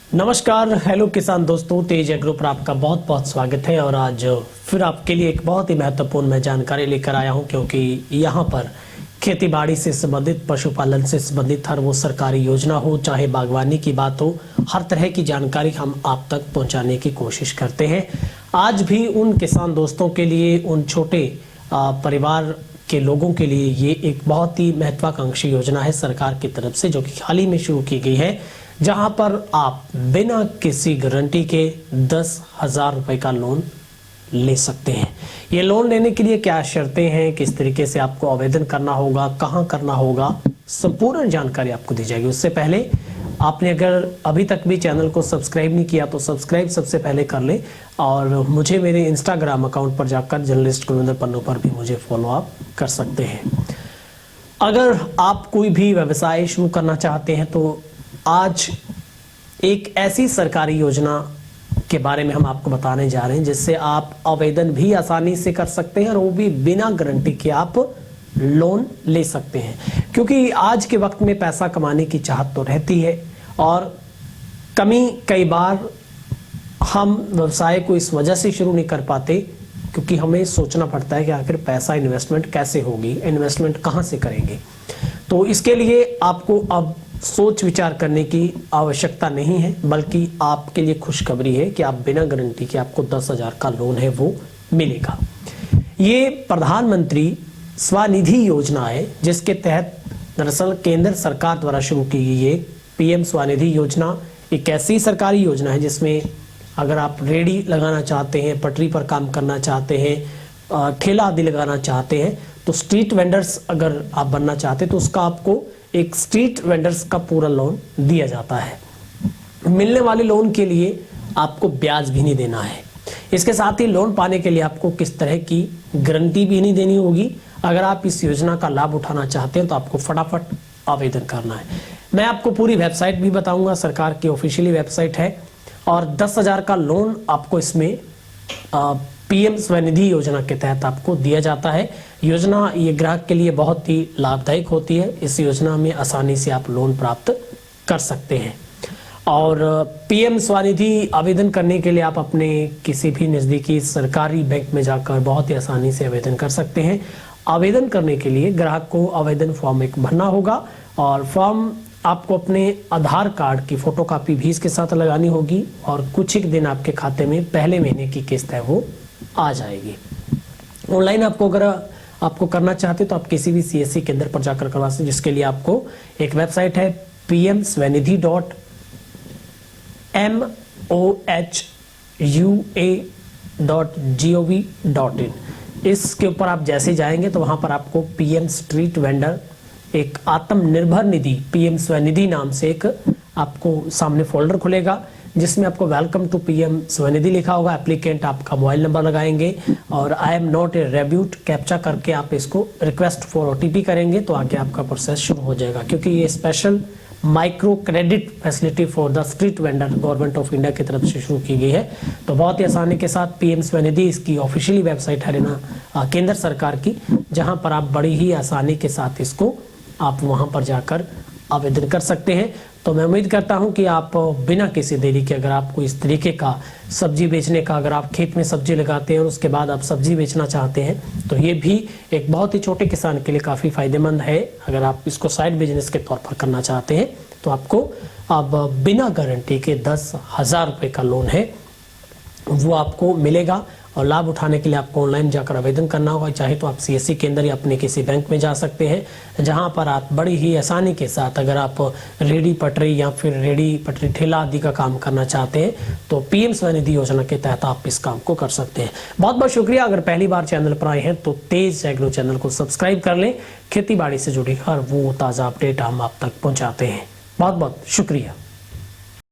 नमस्कार, हेलो किसान दोस्तों, तेज एग्रो पर आपका बहुत बहुत स्वागत है। और आज फिर आपके लिए एक बहुत ही महत्वपूर्ण मैं जानकारी लेकर आया हूं, क्योंकि यहाँ पर खेती बाड़ी से संबंधित, पशुपालन से संबंधित हर वो सरकारी योजना हो, चाहे बागवानी की बात हो, हर तरह की जानकारी हम आप तक पहुँचाने की कोशिश करते हैं। आज भी उन किसान दोस्तों के लिए, उन छोटे परिवार के लोगों के लिए ये एक बहुत ही महत्वाकांक्षी योजना है सरकार की तरफ से, जो कि हाल ही में शुरू की गई है, जहां पर आप बिना किसी गारंटी के 10,000 रुपए का लोन ले सकते हैं। ये लोन लेने के लिए क्या शर्तें हैं, किस तरीके से आपको आवेदन करना होगा, कहां करना होगा, संपूर्ण जानकारी आपको दी जाएगी। उससे पहले आपने अगर अभी तक भी चैनल को सब्सक्राइब नहीं किया तो सब्सक्राइब सबसे पहले कर ले, और मुझे मेरे इंस्टाग्राम अकाउंट पर जाकर जर्नलिस्ट कुलविंदर पन्नू पर भी मुझे फॉलो अप कर सकते हैं। अगर आप कोई भी व्यवसाय शुरू करना चाहते हैं तो आज एक ऐसी सरकारी योजना के बारे में हम आपको बताने जा रहे हैं, जिससे आप आवेदन भी आसानी से कर सकते हैं और वो भी बिना गारंटी के आप लोन ले सकते हैं। क्योंकि आज के वक्त में पैसा कमाने की चाहत तो रहती है, और कई बार हम व्यवसाय को इस वजह से शुरू नहीं कर पाते क्योंकि हमें सोचना पड़ता है कि आखिर पैसा इन्वेस्टमेंट कैसे होगी, इन्वेस्टमेंट कहां से करेंगे। तो इसके लिए आपको अब सोच विचार करने की आवश्यकता नहीं है, बल्कि आपके लिए खुशखबरी है कि आप बिना गारंटी के आपको 10,000 का लोन है वो मिलेगा। ये प्रधानमंत्री स्वनिधि योजना है, जिसके तहत दरअसल केंद्र सरकार द्वारा शुरू की गई है पीएम स्वनिधि योजना। एक ऐसी सरकारी योजना है जिसमें अगर आप रेडी लगाना चाहते हैं, पटरी पर काम करना चाहते हैं, ठेला आदि लगाना चाहते हैं, तो स्ट्रीट वेंडर्स अगर आप बनना चाहते हैं तो उसका आपको एक स्ट्रीट वेंडर्स का पूरा लोन दिया जाता है। मिलने वाले लोन के लिए आपको ब्याज भी नहीं देना है। इसके साथ ही लोन पाने के लिए आपको किस तरह की गारंटी भी नहीं देनी होगी। अगर आप इस योजना का लाभ उठाना चाहते हैं तो आपको फटाफट आवेदन करना है। मैं आपको पूरी वेबसाइट भी बताऊंगा, सरकार की ऑफिशियली वेबसाइट है, और 10,000 का लोन आपको इसमें पीएम स्वनिधि योजना के तहत आपको दिया जाता है। योजना ये ग्राहक के लिए बहुत ही लाभदायक होती है। इस योजना में आसानी से आप लोन प्राप्त कर सकते हैं। और पीएम स्वनिधि आवेदन करने के लिए आप अपने किसी भी नज़दीकी सरकारी बैंक में जाकर बहुत ही आसानी से आवेदन कर सकते हैं। आवेदन करने के लिए ग्राहक को आवेदन फॉर्म एक भरना होगा, और फॉर्म आपको अपने आधार कार्ड की फोटोकॉपी भी इसके साथ लगानी होगी, और कुछ एक दिन आपके खाते में पहले महीने की किस्त है वो आ जाएगी। ऑनलाइन आपको करना चाहते तो आप किसी भी सीएससी केंद्र पर जाकर करवा सकते, जिसके लिए आपको एक वेबसाइट है pmswanidhi.mohua.gov.in। इसके ऊपर आप जैसे जाएंगे तो वहां पर आपको पीएम स्ट्रीट वेंडर, एक आत्मनिर्भर निधि, पीएम स्वनिधि नाम से एक आपको सामने फोल्डर खुलेगा, जिसमें आपको वेलकम टू पीएम स्वनिधि लिखा होगा। एप्लीकेंट आपका मोबाइल नंबर लगाएंगे और I am not a robot captcha करके आप इसको रिक्वेस्ट फॉर ओटीपी करेंगे, तो आगे आपका प्रोसेस शुरू हो जाएगा। क्योंकि ये special micro credit facility for the street vendor government of India की तरफ से शुरू की गई है, तो बहुत ही आसानी के साथ पीएम स्वनिधि इसकी ऑफिशियली वेबसाइट हरियाणा केंद्र सरकार की, जहां पर आप बड़ी ही आसानी के साथ इसको आप वहां पर जाकर आवेदन कर सकते हैं। तो मैं उम्मीद करता हूं कि आप बिना किसी देरी के, अगर आपको इस तरीके का सब्जी बेचने का, अगर आप खेत में सब्जी लगाते हैं और उसके बाद आप सब्जी बेचना चाहते हैं, तो ये भी एक बहुत ही छोटे किसान के लिए काफ़ी फायदेमंद है। अगर आप इसको साइड बिजनेस के तौर पर करना चाहते हैं तो आपको अब बिना गारंटी के 10,000 रुपये का लोन है वो आपको मिलेगा। और लाभ उठाने के लिए आपको ऑनलाइन जाकर आवेदन करना होगा। चाहे तो आप सीएससी के अंदर या अपने किसी बैंक में जा सकते हैं, जहां पर आप बड़ी ही आसानी के साथ, अगर आप रेडी पटरी या फिर रेडी पटरी ठेला आदि का काम करना चाहते हैं तो पीएम स्वनिधि योजना के तहत आप इस काम को कर सकते हैं। बहुत बहुत शुक्रिया। अगर पहली बार चैनल पर आए हैं तो तेज एग्रो चैनल को सब्सक्राइब कर लें। खेती बाड़ी से जुड़ी हर वो ताज़ा अपडेट हम आप तक पहुँचाते हैं। बहुत बहुत शुक्रिया।